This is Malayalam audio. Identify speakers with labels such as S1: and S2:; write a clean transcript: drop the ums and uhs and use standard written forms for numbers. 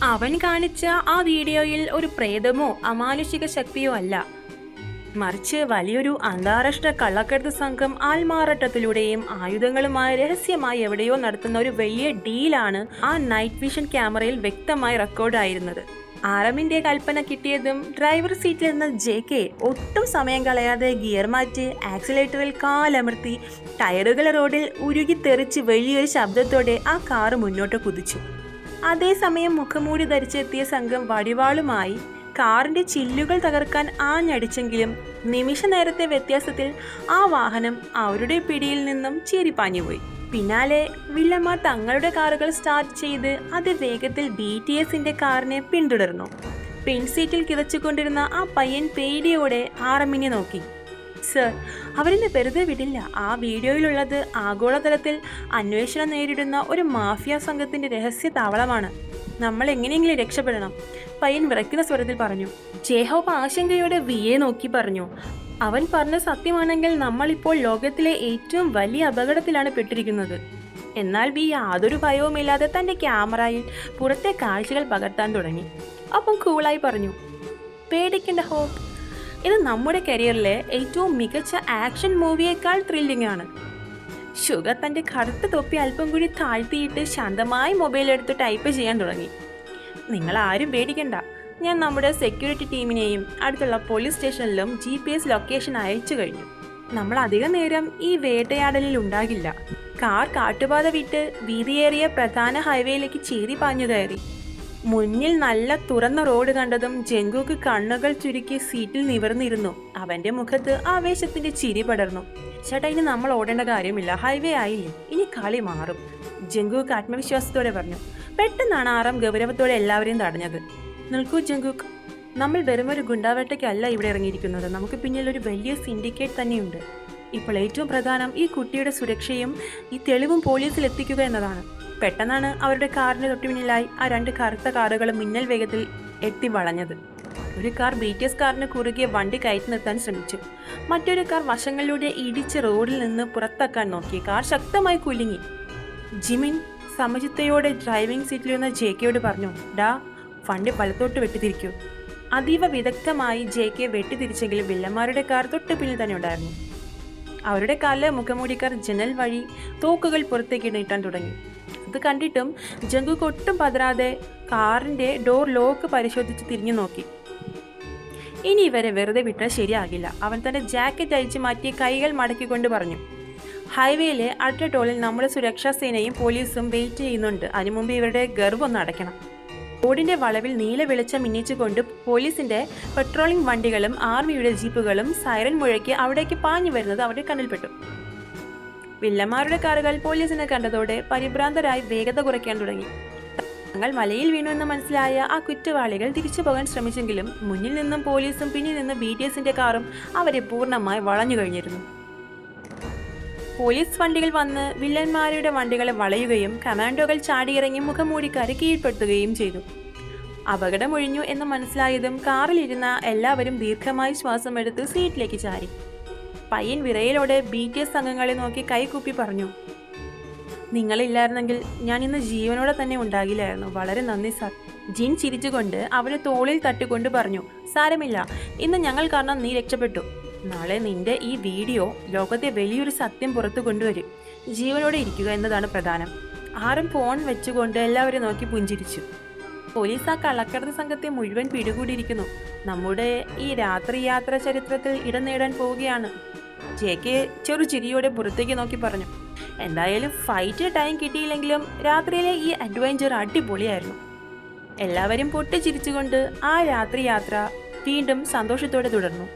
S1: അവൻ കാണിച്ച ആ വീഡിയോയിൽ ഒരു പ്രേതമോ അമാനുഷിക ശക്തിയോ അല്ല, മറിച്ച് വലിയൊരു അന്താരാഷ്ട്ര കള്ളക്കടത്ത് സംഘം ആൾമാറാട്ടത്തിലൂടെയും ആയുധങ്ങളുമായി രഹസ്യമായി എവിടെയോ നടത്തുന്ന ഒരു വലിയ ഡീലാണ് ആ നൈറ്റ് വിഷൻ ക്യാമറയിൽ വ്യക്തമായി റെക്കോർഡായിരുന്നത്. ആറമിന്റെ കൽപ്പന കിട്ടിയതും ഡ്രൈവർ സീറ്റിലിരുന്ന JK ഒട്ടും സമയം കളയാതെ ഗിയർ മാറ്റി ആക്സിലേറ്ററിൽ കാലമർത്തി ടയറുകൾ റോഡിൽ ഉരുകിത്തെറിച്ച് വലിയൊരു ശബ്ദത്തോടെ ആ കാറ് മുന്നോട്ട് കുതിച്ചു. അതേസമയം മുഖംമൂടി ധരിച്ചെത്തിയ സംഘം വടിവാളുമായി കാറിന്റെ ചില്ലുകൾ തകർക്കാൻ ആഞ്ഞടിച്ചെങ്കിലും നിമിഷ നേരത്തെ വ്യത്യാസത്തിൽ ആ വാഹനം അവരുടെ പിടിയിൽ നിന്നും ചീറിപ്പാഞ്ഞുപോയി. പിന്നാലെ വില്ലന്മാർ തങ്ങളുടെ കാറുകൾ സ്റ്റാർട്ട് ചെയ്ത് അതിവേഗത്തിൽ BTSന്റെ കാറിനെ പിന്തുടർന്നു. പിൻസീറ്റിൽ കിതച്ചുകൊണ്ടിരുന്ന ആ പയ്യൻ പേടിയോടെ ആറമ്മിനെ നോക്കി. സർ, അവരെന്നെ വെറുതെ വിടില്ല. ആ വീഡിയോയിലുള്ളത് ആഗോളതലത്തിൽ അന്വേഷണം നേരിടുന്ന ഒരു മാഫിയ സംഘത്തിന്റെ രഹസ്യ താവളമാണ്. നമ്മൾ എങ്ങനെയെങ്കിലും രക്ഷപ്പെടണം, പയ്യൻ വിറയ്ക്കുന്ന സ്വരത്തിൽ പറഞ്ഞു. ജേഹോബ് ആശങ്കയോടെ വിയെ നോക്കി പറഞ്ഞു. അവൻ പറഞ്ഞ സത്യമാണെങ്കിൽ നമ്മളിപ്പോൾ ലോകത്തിലെ ഏറ്റവും വലിയ അപകടത്തിലാണ് പെട്ടിരിക്കുന്നത്. എന്നാൽ വി യാതൊരു ഭയവുമില്ലാതെ തൻ്റെ ക്യാമറയിൽ പുറത്തെ കാഴ്ചകൾ പകർത്താൻ തുടങ്ങി. അപ്പം കൂളായി പറഞ്ഞു, പേടിക്കേണ്ട ഹോപ്പ്, ഇത് നമ്മുടെ കരിയറിലെ ഏറ്റവും മികച്ച ആക്ഷൻ മൂവിയേക്കാൾ ത്രില്ലിംഗ് ആണ്. ഷുഗർ തൻ്റെ കറുത്ത തൊപ്പി അല്പം കൂടി താഴ്ത്തിയിട്ട് ശാന്തമായി മൊബൈൽ എടുത്ത് ടൈപ്പ് ചെയ്യാൻ തുടങ്ങി. നിങ്ങൾ ആരും പേടിക്കണ്ട, ഞാൻ നമ്മുടെ സെക്യൂരിറ്റി ടീമിനെയും അടുത്തുള്ള പോലീസ് സ്റ്റേഷനിലും GPS ലൊക്കേഷൻ അയച്ചു കഴിഞ്ഞു. നമ്മൾ അധികം നേരം ഈ വേട്ടയാടലിൽ ഉണ്ടാകില്ല. കാർ കാട്ടുപാത വിട്ട് വീതിയേറിയ പ്രധാന ഹൈവേയിലേക്ക് ചീറി പാഞ്ഞു കയറി. മുന്നിൽ നല്ല തുറന്ന റോഡ് കണ്ടതും ജങ്കുക്ക് കണ്ണുകൾ ചുരുക്കി സീറ്റിൽ നിവർന്നിരുന്നു. അവന്റെ മുഖത്ത് ആവേശത്തിന്റെ ചിരി പടർന്നു. ചേട്ടാ, ഇനി നമ്മൾ ഓടേണ്ട കാര്യമില്ല, ഹൈവേ ആയില്ലേ, ഇനി കളി മാറും, ജങ്കുക്ക് ആത്മവിശ്വാസത്തോടെ പറഞ്ഞു. പെട്ടെന്നാണ് ആറാം ഗൗരവത്തോടെ എല്ലാവരെയും തടഞ്ഞത്. നിൽക്കൂ ജങ്കുക്ക്, നമ്മൾ വെറുമൊരു ഗുണ്ടാവേട്ടയ്ക്കല്ല ഇവിടെ ഇറങ്ങിയിരിക്കുന്നത്. നമുക്ക് പിന്നിൽ ഒരു വലിയ സിൻഡിക്കേറ്റ് തന്നെയുണ്ട്. ഇപ്പോൾ ഏറ്റവും പ്രധാനം ഈ കുട്ടിയുടെ സുരക്ഷയും ഈ തെളിവും പോലീസിൽ എത്തിക്കുക എന്നതാണ്. പെട്ടെന്നാണ് അവരുടെ കാറിന്റെ തൊട്ടുപിന്നിലായി ആ 2 കറുത്ത കാറുകൾ മിന്നൽ വേഗത്തിൽ എത്തി വളഞ്ഞത്. ഒരു കാർ BTS കാറിന് കുറുകെ വണ്ടി കയറ്റി നിർത്താൻ ശ്രമിച്ചു. മറ്റൊരു കാർ വശങ്ങളിലൂടെ ഇടിച്ച് റോഡിൽ നിന്ന് പുറത്താക്കാൻ നോക്കി. കാർ ശക്തമായി കുലുങ്ങി. ജിമിൻ സമചിത്തയോടെ ഡ്രൈവിംഗ് സീറ്റിലിരുന്ന JKയോട് പറഞ്ഞു, ഡാ, വണ്ടി വലത്തോട്ട് വെട്ടിത്തിരിക്കൂ. അതീവ വിദഗ്ധമായി JK വെട്ടിത്തിരിച്ചെങ്കിലും വില്ലന്മാരുടെ കാർ തൊട്ട് പിന്നിൽ തന്നെ ഉണ്ടായിരുന്നു. അവരുടെ കാലിലെ മുഖംമൂടിക്കാർ ജനൽ വഴി തോക്കുകൾ പുറത്തേക്ക് നീട്ടാൻ തുടങ്ങി. അത് കണ്ടിട്ടും ജങ്കുക്ക് ഒട്ടും പതറാതെ കാറിന്റെ ഡോർ ലോക്ക് പരിശോധിച്ച് തിരിഞ്ഞു നോക്കി. ഇനി ഇവരെ വെറുതെ വിട്ടാൽ ശരിയാകില്ല. അവൻ തന്റെ ജാക്കറ്റ് അഴിച്ചു മാറ്റി കൈകൾ മടക്കിക്കൊണ്ട് പറഞ്ഞു, ഹൈവേയിലെ അടുത്ത ടോളിൽ നമ്മുടെ സുരക്ഷാ സേനയും പോലീസും വെയിറ്റ് ചെയ്യുന്നുണ്ട്. അതിനു മുമ്പ് ഇവരുടെ ഗർവ് ഒന്ന് അടയ്ക്കണം. റോഡിന്റെ വളവിൽ നീല വെളിച്ചം മിന്നിച്ചുകൊണ്ട് പോലീസിന്റെ പെട്രോളിംഗ് വണ്ടികളും ആർമിയുടെ ജീപ്പുകളും സൈറൻ മുഴക്കി അവിടേക്ക് പാഞ്ഞു വരുന്നത് അവരുടെ കണ്ണിൽപ്പെട്ടു. വില്ലന്മാരുടെ കാറുകൾ പോലീസിനെ കണ്ടതോടെ പരിഭ്രാന്തരായി വേഗത കുറയ്ക്കാൻ തുടങ്ങി. തങ്ങൾ വലയിൽ വീണു എന്ന് മനസ്സിലായ ആ കുറ്റവാളികൾ തിരിച്ചു പോകാൻ ശ്രമിച്ചെങ്കിലും മുന്നിൽ നിന്നും പോലീസും പിന്നിൽ നിന്ന് BTSന്റെ കാറും അവരെ പൂർണ്ണമായി വളഞ്ഞു കഴിഞ്ഞിരുന്നു. പോലീസ് വണ്ടികൾ വന്ന് വില്ലന്മാരുടെ വണ്ടികളെ വളയുകയും കമാൻഡോകൾ ചാടിയിറങ്ങി മുഖംമൂടിക്കാരെ കീഴ്പ്പെടുത്തുകയും ചെയ്തു. അപകടമൊഴിഞ്ഞു എന്ന് മനസ്സിലായതും കാറിലിരുന്ന എല്ലാവരും ദീർഘമായി ശ്വാസമെടുത്ത് സീറ്റിലേക്ക് ചാരി. പയ്യൻ വിറയലോടെ BTS അംഗങ്ങളെ നോക്കി കൈകൂപ്പി പറഞ്ഞു, നിങ്ങളില്ലായിരുന്നെങ്കിൽ ഞാൻ ഇന്ന് ജീവനോടെ തന്നെ ഉണ്ടാകില്ലായിരുന്നു. വളരെ നന്ദി സാർ. ജിൻ ചിരിച്ചുകൊണ്ട് അവന് തോളിൽ തട്ടിക്കൊണ്ട് പറഞ്ഞു, സാരമില്ല, ഇന്ന് ഞങ്ങൾ കാരണം നീ രക്ഷപ്പെട്ടു. നാളെ നിന്റെ ഈ വീഡിയോ ലോകത്തെ വലിയൊരു സത്യം പുറത്തു കൊണ്ടുവരും. ജീവനോടെ ഇരിക്കുക എന്നതാണ് പ്രധാനം. ആരും ഫോൺ വെച്ചുകൊണ്ട് എല്ലാവരും നോക്കി പുഞ്ചിരിച്ചു. പോലീസ് ആ കള്ളക്കടത്ത് സംഘത്തെ മുഴുവൻ പിടികൂടിയിരിക്കുന്നു. നമ്മുടെ ഈ രാത്രി യാത്ര ചരിത്രത്തിൽ ഇടം നേടാൻ പോവുകയാണ്. JK ചെറുചിരിയോടെ പുറത്തേക്ക് നോക്കി പറഞ്ഞു. എന്തായാലും ഫൈറ്റ് ടൈം കിട്ടിയില്ലെങ്കിലും രാത്രിയിലെ ഈ അഡ്വഞ്ചർ അടിപൊളിയായിരുന്നു. എല്ലാവരും പൊട്ടിച്ചിരിച്ചുകൊണ്ട് ആ രാത്രി യാത്ര വീണ്ടും സന്തോഷത്തോടെ തുടർന്നു.